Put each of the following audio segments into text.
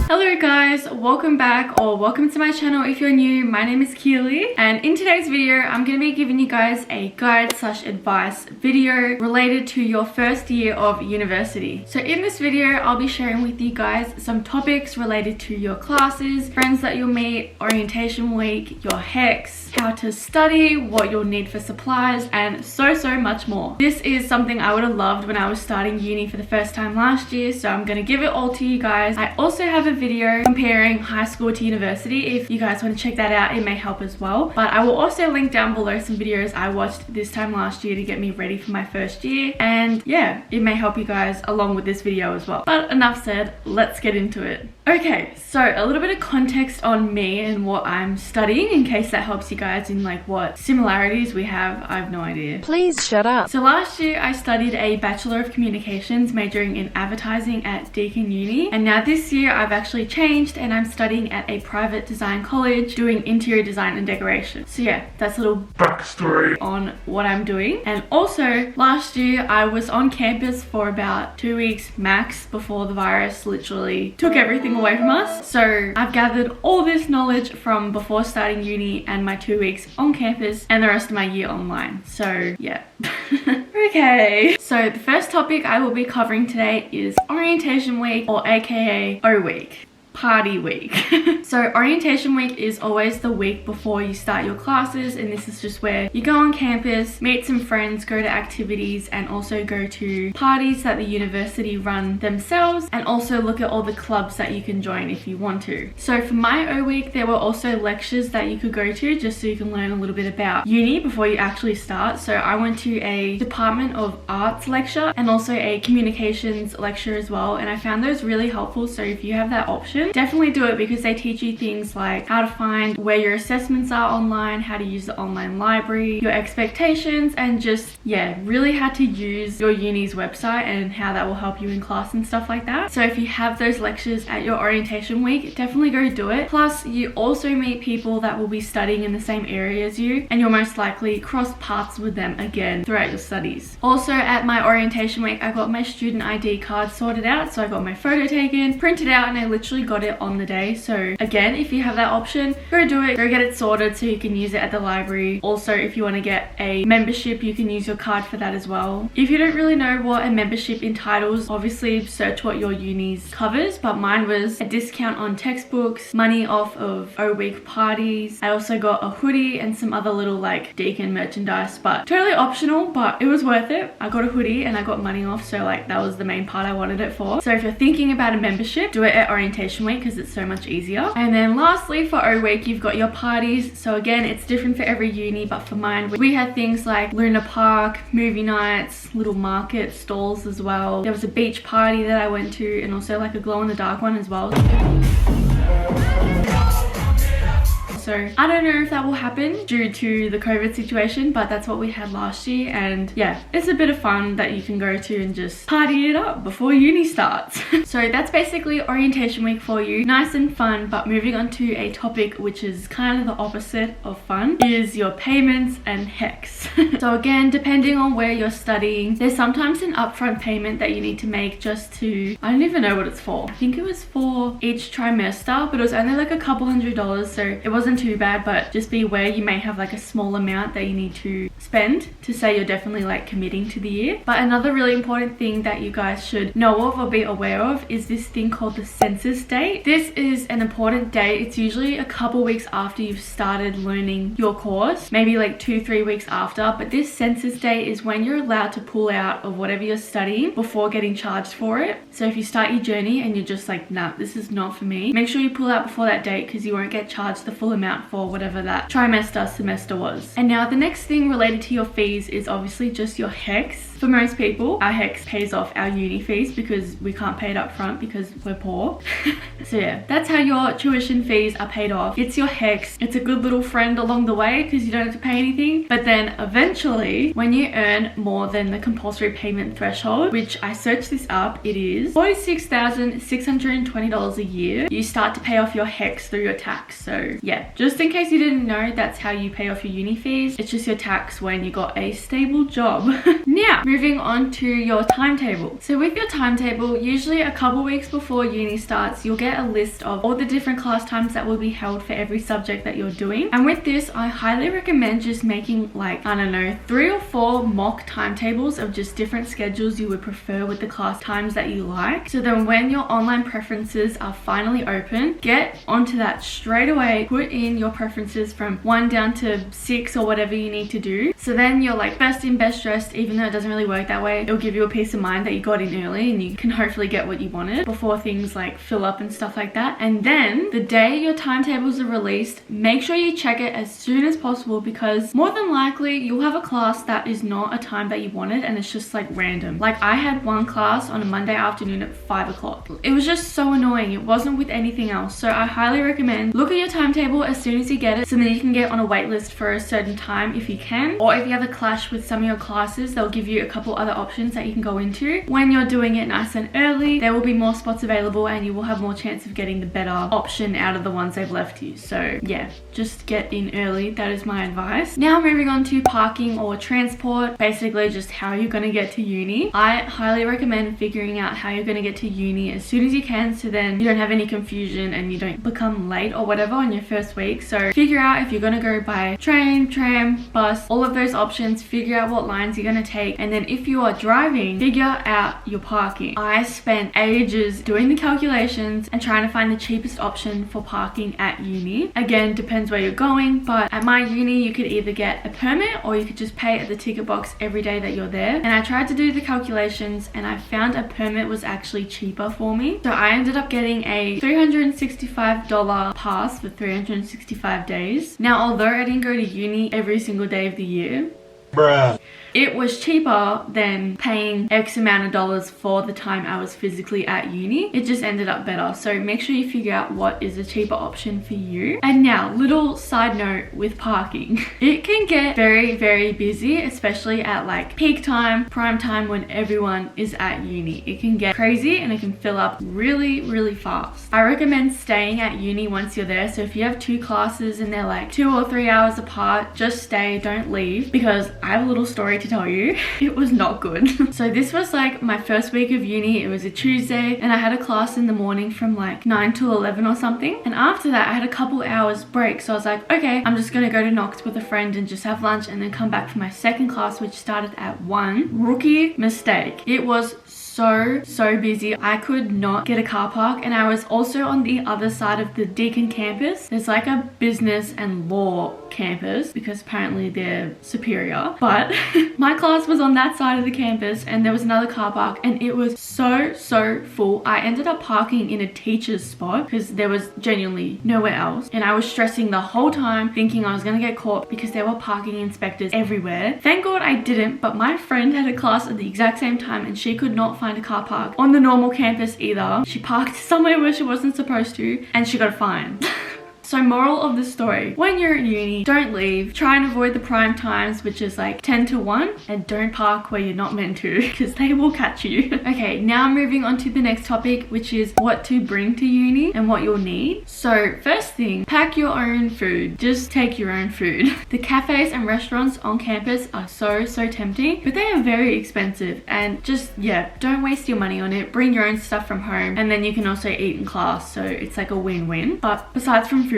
Hello guys, welcome back or welcome to my channel if you're new. My name is Keely and in today's video I'm going to be giving you guys a guide / advice video related to your first year of university. So in this video I'll be sharing with you guys some topics related to your classes, friends that you'll meet, orientation week, your HECS, how to study, what you'll need for supplies, and so much more. This is something I would have loved when I was starting uni for the first time last year, so I'm going to give it all to you guys. I also have a video comparing high school to university. If you guys want to check that out, it may help as well. But I will also link down below some videos I watched this time last year to get me ready for my first year. And yeah, it may help you guys along with this video as well. But enough said, let's get into it. Okay, so a little bit of context on me and what I'm studying in case that helps you guys in like what similarities we have. I have no idea. Please shut up. So last year I studied a Bachelor of Communications majoring in advertising at Deakin Uni, and now this year I've actually changed and I'm studying at a private design college doing interior design and decoration. So yeah, that's a little backstory on what I'm doing. And also last year I was on campus for about 2 weeks max before the virus literally took everything away from us. So I've gathered all this knowledge from before starting uni and my 2 weeks on campus and the rest of my year online. So yeah. Okay, so the first topic I will be covering today is orientation week, or aka O week. Party week. So orientation week is always the week before you start your classes, and this is just where you go on campus, meet some friends, go to activities, and also go to parties that the university run themselves, and also look at all the clubs that you can join if you want to. So for my O week there were also lectures that you could go to just so you can learn a little bit about uni before you actually start. So I went to a Department of Arts lecture and also a communications lecture as well, and I found those really helpful. So if you have that option, definitely do it because they teach you things like how to find where your assessments are online, how to use the online library, your expectations, and just, yeah, really how to use your uni's website and how that will help you in class and stuff like that. So if you have those lectures at your orientation week, definitely go do it. Plus, you also meet people that will be studying in the same area as you, and you'll most likely cross paths with them again throughout your studies. Also, at my orientation week, I got my student ID card sorted out, so I got my photo taken, printed out, and I literally got it on the day. So again, if you have that option, go do it, go get it sorted so you can use it at the library. Also, if you want to get a membership, you can use your card for that as well. If you don't really know what a membership entitles, obviously search what your uni's covers, but mine was a discount on textbooks, money off of O week parties. I also got a hoodie and some other little like Deakin merchandise, but totally optional, but it was worth it. I got a hoodie and I got money off, so like that was the main part I wanted it for. So if you're thinking about a membership, do it at orientation week because it's so much easier. And then lastly, for O week you've got your parties. So again, it's different for every uni, but for mine we had things like Luna Park, movie nights, little market stalls as well. There was a beach party that I went to, and also like a glow-in-the-dark one as well. So I don't know if that will happen due to the COVID situation, but that's what we had last year, and yeah, it's a bit of fun that you can go to and just party it up before uni starts. So that's basically orientation week for you. Nice and fun, but moving on to a topic which is kind of the opposite of fun is your payments and HECS. So again, depending on where you're studying, there's sometimes an upfront payment that you need to make just to, I don't even know what it's for. I think it was for each trimester, but it was only like a couple $100s, so it wasn't too bad, but just be aware you may have like a small amount that you need to spend to say you're definitely like committing to the year. But another really important thing that you guys should know of or be aware of is this thing called the census date. This is an important date. It's usually a couple weeks after you've started learning your course, maybe like 2-3 weeks after, but this census date is when you're allowed to pull out of whatever you're studying before getting charged for it. So if you start your journey and you're just like, nah, this is not for me, make sure you pull out before that date because you won't get charged the full amount for whatever that semester was. And now the next thing related to your fees is obviously just your HECS. For most people, our HECS pays off our uni fees because we can't pay it up front because we're poor. So yeah, that's how your tuition fees are paid off. It's your HECS. It's a good little friend along the way because you don't have to pay anything. But then eventually, when you earn more than the compulsory payment threshold, which I searched this up, it is $46,620 a year, you start to pay off your HECS through your tax. So yeah, just in case you didn't know, that's how you pay off your uni fees. It's just your tax when you got a stable job. Now, moving on to your timetable. So with your timetable, usually a couple weeks before uni starts, you'll get a list of all the different class times that will be held for every subject that you're doing. And with this, I highly recommend just making like, I don't know, 3 or 4 mock timetables of just different schedules you would prefer with the class times that you like. So then when your online preferences are finally open, get onto that straight away, put in your preferences from 1 down to 6 or whatever you need to do. So then you're like best in, best dressed, even though it doesn't really work that way. It'll give you a peace of mind that you got in early and you can hopefully get what you wanted before things like fill up and stuff like that. And then the day your timetables are released, make sure you check it as soon as possible, because more than likely you'll have a class that is not a time that you wanted and it's just like random. Like I had one class on a Monday afternoon at 5 o'clock. It was just so annoying. It wasn't with anything else. So I highly recommend look at your timetable as soon as you get it, so then you can get on a wait list for a certain time if you can, or if you have a clash with some of your classes, they'll give you a couple other options that you can go into. When you're doing it nice and early, there will be more spots available and you will have more chance of getting the better option out of the ones they've left you. So yeah, just get in early. That is my advice. Now moving on to parking or transport, basically just how you're going to get to uni. I highly recommend figuring out how you're going to get to uni as soon as you can, so then you don't have any confusion and you don't become late or whatever on your first week. So figure out if you're going to go by train, tram, bus, all of those options. Figure out what lines you're going to take, and then if you are driving, figure out your parking. I spent ages doing the calculations and trying to find the cheapest option for parking at uni. Again, depends where you're going, but at my uni you could either get a permit or you could just pay at the ticket box every day that you're there. And I tried to do the calculations and I found a permit was actually cheaper for me. So I ended up getting a $365 pass for 365 days. Now, although I didn't go to uni every single day of the year, bruh, it was cheaper than paying X amount of dollars for the time I was physically at uni. It just ended up better. So make sure you figure out what is a cheaper option for you. And now, little side note with parking. It can get very, very busy, especially at like peak time, prime time, when everyone is at uni. It can get crazy and it can fill up really, really fast. I recommend staying at uni once you're there. So if you have 2 classes and they're like 2 or 3 hours apart, just stay, don't leave, because I have a little story to tell you. It was not good. So this was like my first week of uni. It was a Tuesday and I had a class in the morning from like 9 to 11 or something, and after that I had a couple hours break. So I was like, okay, I'm just gonna go to Knox with a friend and just have lunch and then come back for my second class, which started at 1. Rookie mistake. It was so busy. I could not get a car park, and I was also on the other side of the Deakin campus. There's like a business and law campus because apparently they're superior, but my class was on that side of the campus and there was another car park and it was so full. I ended up parking in a teacher's spot because there was genuinely nowhere else, and I was stressing the whole time thinking I was gonna get caught because there were parking inspectors everywhere. Thank God I didn't, but my friend had a class at the exact same time and she could not find a car park on the normal campus either. She parked somewhere where she wasn't supposed to and she got a fine. So moral of the story, when you're at uni, don't leave. Try and avoid the prime times, which is like 10 to 1, and don't park where you're not meant to because they will catch you. Okay, now moving on to the next topic, which is what to bring to uni and what you'll need. So first thing, pack your own food. Just take your own food. The cafes and restaurants on campus are so tempting, but they are very expensive, and just, yeah, don't waste your money on it. Bring your own stuff from home and then you can also eat in class, so it's like a win-win. But besides from food,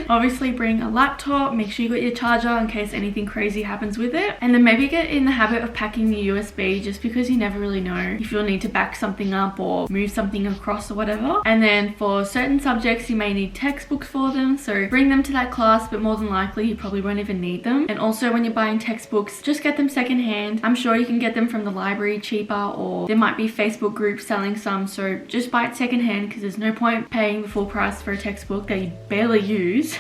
obviously bring a laptop. Make sure you got your charger in case anything crazy happens with it, and then maybe get in the habit of packing the USB, just because you never really know if you'll need to back something up or move something across or whatever. And then for certain subjects you may need textbooks for them, so bring them to that class, but more than likely you probably won't even need them. And also when you're buying textbooks, just get them secondhand. I'm sure you can get them from the library cheaper, or there might be Facebook groups selling some, so just buy it secondhand because there's no point paying the full price for a textbook that you barely use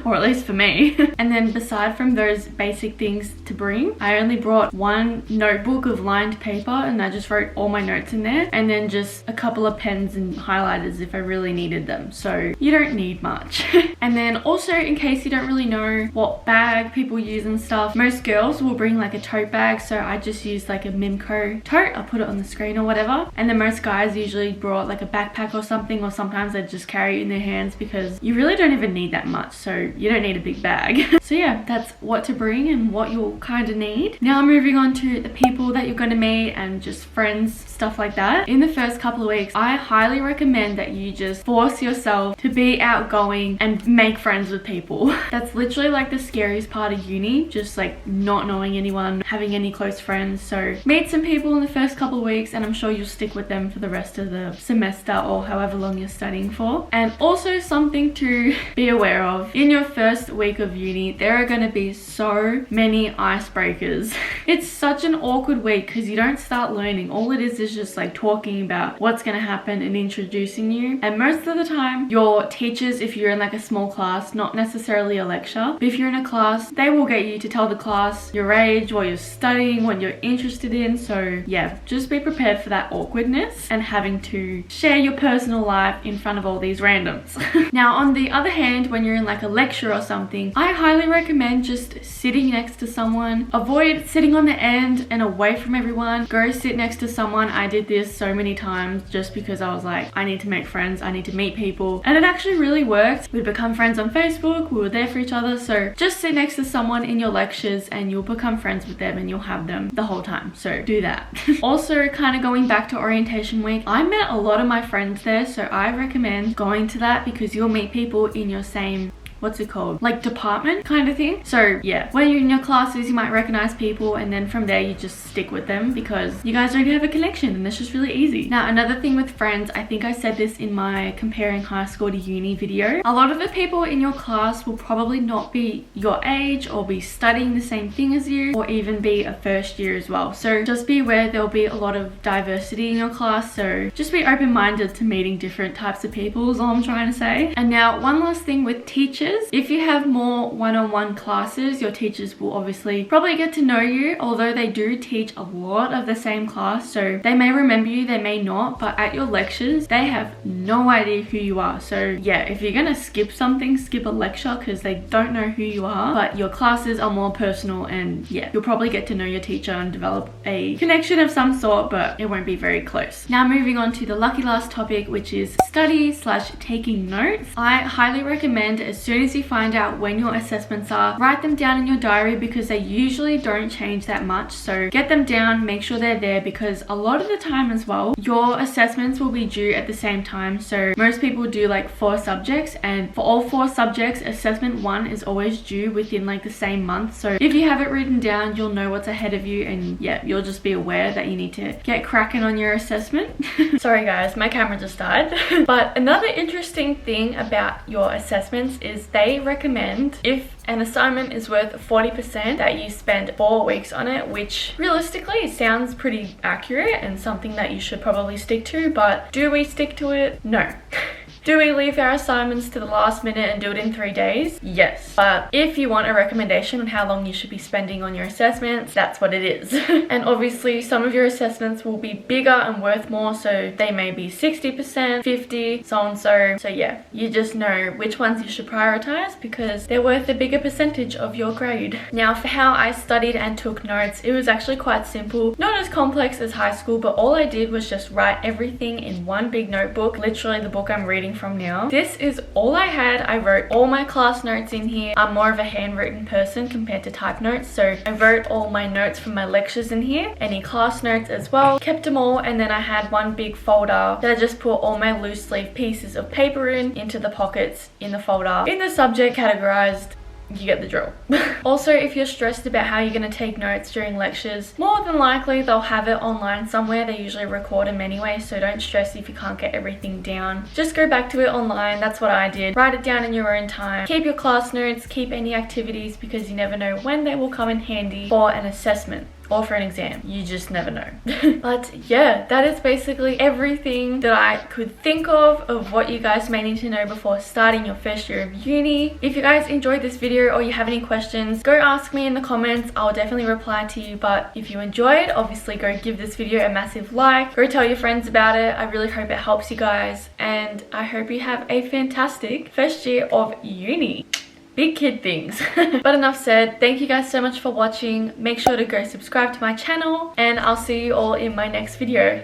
or at least for me. And then beside from those basic things to bring, I only brought one notebook of lined paper and I just wrote all my notes in there, and then just a couple of pens and highlighters if I really needed them. So you don't need much. And then also, in case you don't really know what bag people use and stuff, most girls will bring like a tote bag, so I just used like a Mimco tote. I'll put it on the screen or whatever. And then most guys usually brought like a backpack or something, or sometimes they just carry it in their hands because you really don't don't even need that much, so you don't need a big bag. So yeah, that's what to bring and what you'll kind of need. Now moving on to the people that you're going to meet and just friends, stuff like that. In the first couple of weeks, I highly recommend that you just force yourself to be outgoing and make friends with people. That's literally like the scariest part of uni, just like not knowing anyone, having any close friends. So meet some people in the first couple of weeks and I'm sure you'll stick with them for the rest of the semester or however long you're studying for. And also something to be aware of, in your first week of uni, there are going to be so many icebreakers. It's such an awkward week because you don't start learning. All it is just like talking about what's going to happen and introducing you. And most of the time, your teachers, if you're in like a small class, not necessarily a lecture, but if you're in a class, they will get you to tell the class your age, what you're studying, what you're interested in. So yeah, just be prepared for that awkwardness and having to share your personal life in front of all these randoms. Now, on the other hand, when you're in like a lecture or something, I highly recommend just sitting next to someone. Avoid sitting on the end and away from everyone. Go sit next to someone. I did this so many times just because I was like, I need to make friends, I need to meet people, and it actually really worked. We'd become friends on Facebook, we were there for each other. So just sit next to someone in your lectures and you'll become friends with them and you'll have them the whole time. So do that. Also, kind of going back to orientation week, I met a lot of my friends there, so I recommend going to that because you'll meet people in your same, what's it called, like department kind of thing. So yeah, when you're in your classes, you might recognize people and then from there you just stick with them because you guys already have a connection and it's just really easy. Now, another thing with friends, I think I said this in my comparing high school to uni video, a lot of the people in your class will probably not be your age or be studying the same thing as you or even be a first year as well. So just be aware there'll be a lot of diversity in your class, so just be open-minded to meeting different types of people is all I'm trying to say. And now, one last thing with teachers, if you have more one-on-one classes, your teachers will obviously probably get to know you, although they do teach a lot of the same class, so they may remember you, they may not, but at your lectures, they have no idea who you are. So yeah, if you're gonna skip something, skip a lecture because they don't know who you are, but your classes are more personal and yeah, you'll probably get to know your teacher and develop a connection of some sort, but it won't be very close. Now moving on to the lucky last topic, which is study/taking notes. I highly recommend as soon as you find out when your assessments are, write them down in your diary because they usually don't change that much. So get them down, make sure they're there because a lot of the time as well, your assessments will be due at the same time. So most people do like 4 subjects and for all 4 subjects, assessment 1 is always due within like the same month. So if you have it written down, you'll know what's ahead of you and yeah, you'll just be aware that you need to get cracking on your assessment. Sorry guys, my camera just died. But another interesting thing about your assessments is they recommend if an assignment is worth 40% that you spend 4 weeks on it, which realistically sounds pretty accurate and something that you should probably stick to, but do we stick to it? No. Do we leave our assignments to the last minute and do it in 3 days? Yes. But if you want a recommendation on how long you should be spending on your assessments, that's what it is. And obviously some of your assessments will be bigger and worth more, so they may be 60%, 50, so on so. So yeah, you just know which ones you should prioritize because they're worth a bigger percentage of your grade. Now for how I studied and took notes, it was actually quite simple. Not as complex as high school, but all I did was just write everything in one big notebook, literally the book I'm reading from now. This is all I had. I wrote all my class notes in here. I'm more of a handwritten person compared to type notes, so I wrote all my notes from my lectures in here, any class notes as well, kept them all, and then I had one big folder that I just put all my loose leaf pieces of paper into the pockets in the folder, in the subject categorized. You get the drill. Also, if you're stressed about how you're going to take notes during lectures, more than likely they'll have it online somewhere. They usually record them anyway, so don't stress if you can't get everything down. Just go back to it online. That's what I did. Write it down in your own time. Keep your class notes, keep any activities because you never know when they will come in handy for an assessment or for an exam. You just never know. But yeah, that is basically everything that I could think of what you guys may need to know before starting your first year of uni. If you guys enjoyed this video or you have any questions, go ask me in the comments. I'll definitely reply to you. But if you enjoyed, obviously go give this video a massive like. Go tell your friends about it. I really hope it helps you guys, and I hope you have a fantastic first year of uni. Big kid things. But enough said. Thank you guys so much for watching. Make sure to go subscribe to my channel and I'll see you all in my next video.